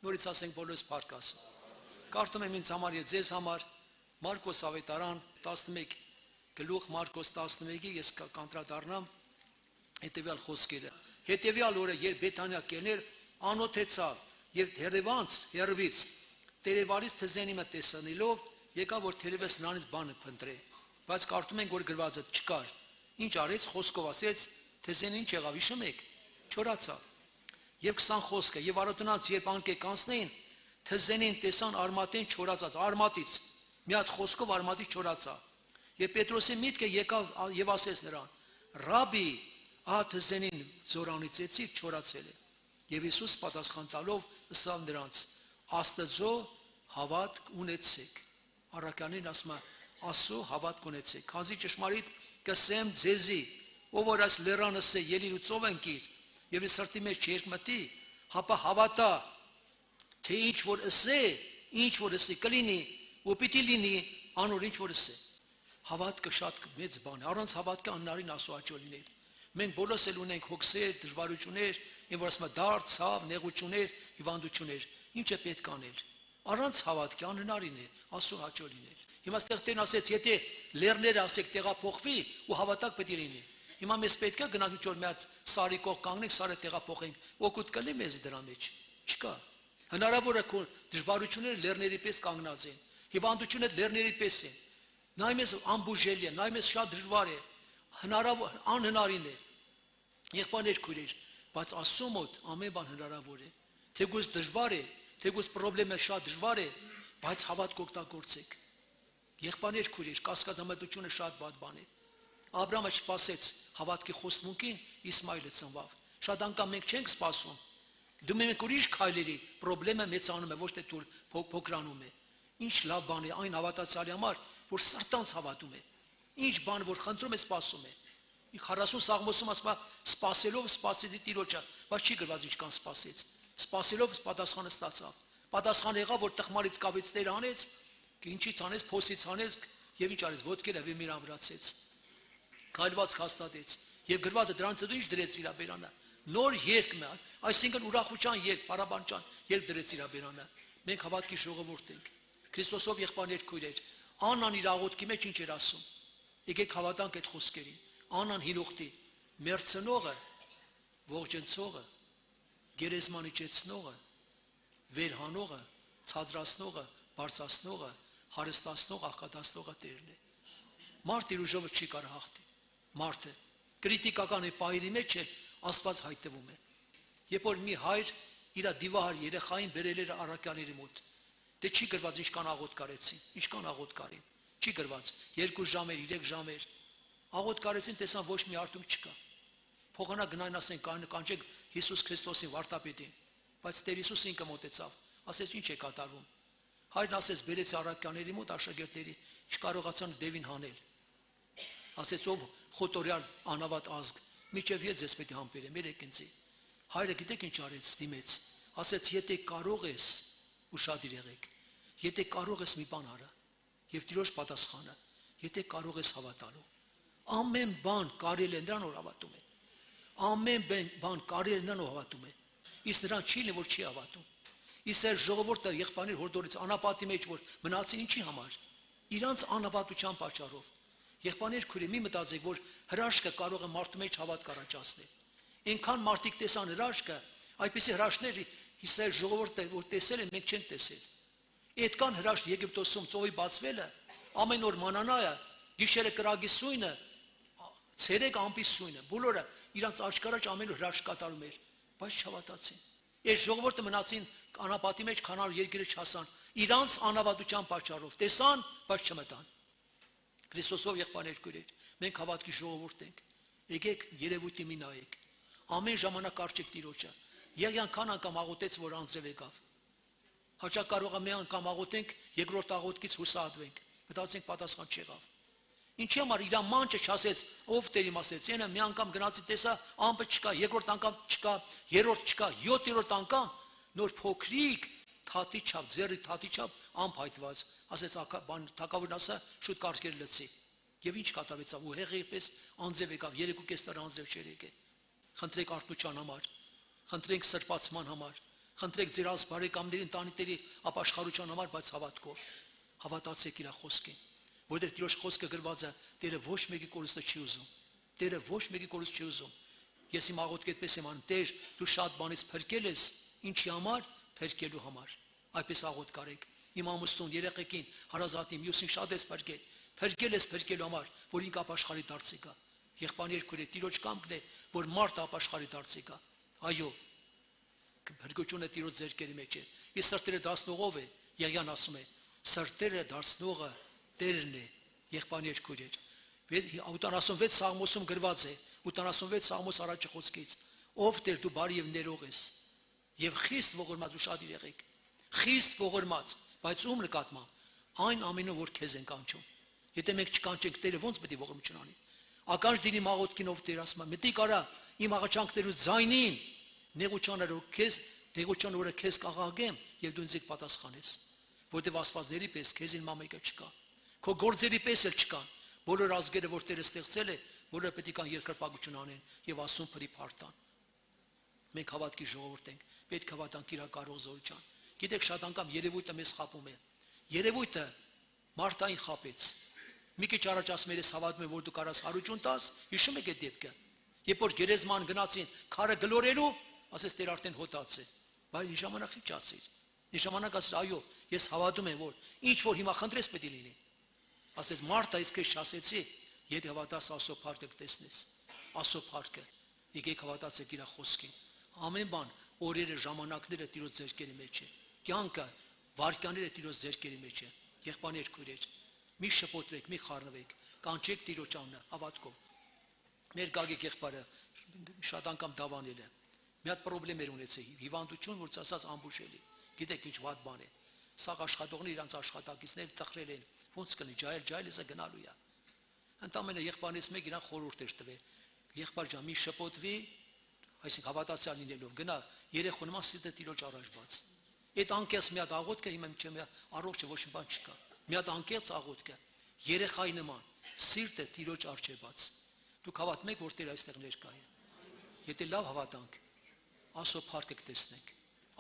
Նորից ասենք բոլորս փառք Աստծո։ Կարդում եմ ինձ համար եւ ձեզ համար Մարկոս ավետարան 11 գլուխ Մարկոս 11-ի ես կանդրադառնամ հետեւյալ խոսքերը։ Հետեւյալ օրը երբ Բեթանիա կեներ անոթեցավ եւ հեռվից տերևարից թզենիմը տեսնելով եկավ որ թերևս նրանից բանը փնտրե։ Բայց կարդում ենք որ գրվածը չկար։ Ինչ արեց խոսքով ասեց թզենին ինչ եղավ հիշում եք չորացավ։ Եվ 20 խոսքը եւ արոտնած երբ անկեկանցնեին թզենին տեսան արմատեն չորացած արմատից մի հատ խոսքով արմատից չորացավ։ Եվ Պետրոսի միտքը եկավ եւ ասեց նրան. Ռաբի, ահա թզենին զորանիցեցիք չորացել է։ Եվ Հիսուս պատասխան տալով ասավ նրանց. Աստծո հավատք ունեցեք։ Առաքյանին ասում է Աստծո հավատք ունեցեք։ Քանզի ճշմարիտ կսեմ ձեզի, ով որ այս լերանս է ելիր ու ծով ընկիր եւ իր սրտի մեջ չերկմտի, հապա հավատա, թե ինչ որ ասի կլինի ու պիտի լինի անոր ինչ որ ասի։ Հավատքը շատ մեծ բան է։ Առանց հավատքի անհնարին Աստծո աջո լինել։ Մենք բոլորս էլ ունենք հոգսեր, դժվարություններ, ինչ որ ասում է դարձ, ցավ, նեղություններ, հիվանդություններ։ Ինչ է պետք անել։ Առանց հավատքի անհնարին է Աստծո աջո լինել։ Հիմա այստեղ տեն ասեց, եթե լեռները ասեք տեղափոխվի ու հավատակ պետք է լինի։ Հիմա մեզ պետք է գնանք ինչ որ մի հատ սարի կողք կանգնենք, սարը տեղափոխենք, օգուտ կլինի մեզ դրա մեջ։ Չկա։ Հնարավոր է քո դժվարությունները լեռների պես կանգնած են։ Հիվանդությունը լեռների պես է։ Նայում ես ամբուժելի է, նայում ես շատ դժվար է, հնարավոր անհնարին է։ Եղբայրներ քույրեր, բայց Աստծո մոտ ամեն բան հնարավոր է։ Թեկուզ դժվար է, թեկուզ խնդրեմը շատ դժվար է, բայց հավատք օգտագործեք։ Եղբայրներ քույրեր, կասկածամտությունը շատ վատ բան է։ Աբրահամը չսպասեց հավատքի խոստմունքին, Իսմայելը ծնվավ։ Շատ անգամ մենք չենք սպասում։ Դու մենք ուրիշ քայլերի, խնդրեմը մեծանում է, ոչ թե դու փոքրանում է։ Ինչ լավ բան է այն հավատացյալի համար, որ սրտանց հավատում է։ Ինչ բան որ խնդրում է, սպասում է։ 40 սաղմոսում ասում է սպասելով սպասեցի Տիրոջը, բայց չի գրված ինչքան սպասեց։ Սպասելով պատասխանը ստացավ։ Պատասխանը եղավ որ տխմարից կավից Տեր անեց, ինչից անեց, փոսից անեց եւ ինչ արեց, ոտքերը վիմիր ամրացեց։ Քայլված հաստատեց եւ գրվածը դրանից հետո ինչ դրեց իր բերանը։ Նոր երգ, այսինքն ուրախության երգ, բարաբանջան երգ դրեց իր բերանը։ Մենք հավատքի ժողովուրդ ենք։ Քրիստոսով եղբայրներ քույրեր, Աննան իր աղոթքի մեջ ինչ էր ասում։ Եկեք հավատանք այդ խոսքերին։ Աննան հիրուխտի, մերցնողը, ողջնցողը, գերեզմանիչեցնողը, վերհանողը, ցածրացնողը, բարձրացնողը, հարստացնող, աղքատացնողը Տերն է։ Մարդ իր ուժով չի կարող հաղթի։ Մարդը կրիտիկական է պահերի մեջ է Աստված հայտնվում է։ Երբ որ մի հայր իր դիվահար երեխային բերել էր առաքյաների մոտ, դե չի գրված ինչքան աղոթ կարեցին, ինչքան աղոթ կարին։ Չի գրված 2 ժամ էր, 3 ժամ էր։ Աղոթ կարեցին, տեսան ոչ մի արդյունք չկա։ Փոխանա գնային ասեն կանչեք Հիսուս Քրիստոսին վարդապետին, բայց Տեր Հիսուսը ինքը մոտեցավ, ասեց ինչ է կատարվում։ Հայրն ասեց բերեց առաքյաների մոտ աշակերտների, չկարողացան դևին հանել։ Ասեց ով խոտորյալ անավատ ազգ, միջև ես ձեզ պետք է համբերեմ, երեք ինձի։ Հայրը գիտեք ինչ արեց, դիմեց, ասեց եթե կարող ես ուշադիր եղեք, եթե կարող ես մի բան արա, եւ Տիրոջ պատասխանը, եթե կարող ես հավատալու։ Ամեն բան կարելի է նրան որ հավատում է։ Ամեն բան կարելի է նրան որ հավատում է։ Իսկ նրան չի լինի որ չի հավատում։ Իսկ այս ժողովուրդը եղբայրներ հորդորից անապատի մեջ որ մնացին ինչի համար։ Իրանց անհավատության պատճառով։ Եղբայրներ քույրեր մի մտածեք որ հրաշքը կարող է մարդու մեջ հավատք առաջացնել։ Այնքան մարդիկ տեսան հրաշքը, այդպիսի հրաշքներ Իսրայել ժողովուրդը որ տեսել են, մենք չենք տեսել։ Այդքան հրաշք Եգիպտոսում ծովի բացվելը, ամեն օր մանանայը, գիշերը կրագի սույնը, ցերեկ ամպի սույնը, բոլորը իրանց աչքարաջ ամեն օր հրաշք կատարում էր, բայց չհավատացին։ Այս ժողովուրդը մնացին անապատի մեջ, քանալ երկիրը չհասան, իրանց անհավատության պատճառով տեսան, բայց չմտան։ Քրիստոսով եղբայրներ քույրեր, մենք հավատքի ժողովուրդ ենք։ Եկեք երևույթի մի նայեք։ Ամեն ժամանակ արժեք Տիրոջը։ Եղյանքան անգամ աղոթեց, որ անձև եկավ։ Հաճախ կարող է մի անգամ աղոթենք, երկրորդ աղոթքից հուսահատվենք։ Մտածենք պատասխան չեղավ։ Ինչի համար իր մանչը չասեց, ով Տերիմ ասեց, ենա մի անգամ գնացի տեսա, ամպը չկա, երկրորդ անգամ չկա, երրորդ չկա, 7-րդ անգամ նոր փոքրիկ թաթի չափ, ձեռի թաթի չափ ամպ հայտված, ասեց թագավորն ասա, շուտ կարգեր լցի։ Եվ ինչ կատարվեցավ, ու հեղեղպես անձև եկավ, 3.5 տարի անձև չէր եկել։ Խնդրեք արթնության համար, խնդրենք սրբացման համար, Խնդրեք ձեր ազգ բարեկամների ընտանիքների ապաշխարության համար, բայց հավատքով։ Հավատացեք իր խոսքին, որովհետև Տիրոջ խոսքը գրված է, Տերը ոչ մեկի կորուստը չի ուզում։ Տերը ոչ մեկի կորուստ չի ուզում։ Ես իմ աղոթք այդպես եմ անում, Տեր, դու շատ բանից փրկել ես, ինչի համար, փրկելու համար։ Այդպես աղոթք կարեք։ Իմ ամուսնուն, երեխեքին, հարազատին, մյուսին շատ ես փրկել։ Փրկել ես փրկելու համար, որ ինք ապաշխարի դարձի գա։ Եղբայր երկրի Տիրոջ կամքն է, որ մարդը ապաշխարի դարձի գա։ Այո, փրկությունը Տիրոջ ձեռքերի մեջ է։ Իսկ սրտերը դասնողով է, Եղիան ասում է, սրտերը դարձնողը Տերն է, եղբայր երկրի։ 86 Սաղմոսում գրված է, 86 Սաղմոս առաջի խոսքից, ով Տեր դու բարի եւ ներող ես, եւ խիստ ողորմած ու շատ եղեք, խիստ ողորմած, բայց ում նկատմամբ, այն ամենը որ քեզ են կանչում։ Եթե մենք չկանչենք Տերը, ո՞նց պետք է ողորմություն անի։ Ականջ դինի մաղոթքին ով Տեր ասում է, մտիկ արա իմ աղաչանքներու ձայնին, նեղության օրը քեզ կաղաղեմ եւ դու ինձ պատասխանես, որտեւ ասվածների պես քեզ ինմա մեկը չկա, քո գործերի պես էլ չկան, բոլոր ազգերը որ Տերը ստեղծել է, բոլորը պետք է կան երկրպագություն անեն եւ ասում փրի փարտան։ Մենք հավատքի ժողովուրդ ենք, պետք է հավատանք իր կարող զորության։ Գիտեք, շատ անգամ երևույթը մեզ խապում է։ Երևույթը Մարտային խապեց։ Մի քիչ առաջ ասում էր, ես հավատում եմ, որ դու կարաս հարություն տաս, հիշում եք այդ դեպքը։ Երբ որ գերեզման գնացին, քարը գլորելու, ասես Տեր արդեն հոտած է, բայց ի ժամանակ չացիր։ Ի ժամանակ ասես, այո, ես հավատում եմ, որ ինչ որ հիմա խնդրես պետք է լինի։ Ասես Մարտա, իսկ ես ասեցի, եթե հավատաս Աստծո փառքը կտեսնես։ Աստծո փառքը։ Եկեք հավատացեք իր խոսքին։ Ամեն բան, օրերը, ժամանակները Տիրոջ ձեռքերի մեջ է։ Կյանքը, վարքյանները Տիրոջ ձեռքերի մեջ է։ Եղբայր քույրեր, մի շփոթվեք, մի խառնվեք, կանչեք Տիրոջ անունը հավատքով։ Մեր Գագիկ եղբայրը շատ անգամ դավանել է։ Մի հատ խնդրեմ էր ունեցել, հիվանդություն, որ ասած ամբուշելի։ Գիտեք ինչ վատ բան է։ Սա աշխատողները իրանց աշխատակիցներ տխրել են, ոնց կլինի, ջայլեսը գնալու է։ Ընդամենը եղբայրից մեկ իրան խորհուրդ էր տվել։ Եղբայր ջան, մի շփոթվի, այսինքն հավատացյալ լինելով, գնա երեխու նման սիրտը Տիրոջ առաջ բաց։ Այդ անկեղծ մի հատ աղոթքը հիմա չեմ առողջ ոչ մի բան չկա։ Մի հատ անկեղծ աղոթքը, երեխայի նման, սիրտը Տիրոջ առաջ բաց։ Դուք հավատում եք, որ Տեր այստեղ ներկա է։ Եթե լավ հավատանք, Աստծո փառքը կտեսնենք,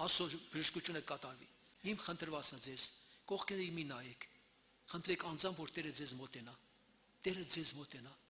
Աստծո բժշկությունը կատարվի։ Իմ խնդրվածն է ձեզ, կողքերը իմի նայեք, խնդրեք անձամբ, որ Տերը ձեզ մոտենա։ Տերը ձեզ մոտենա։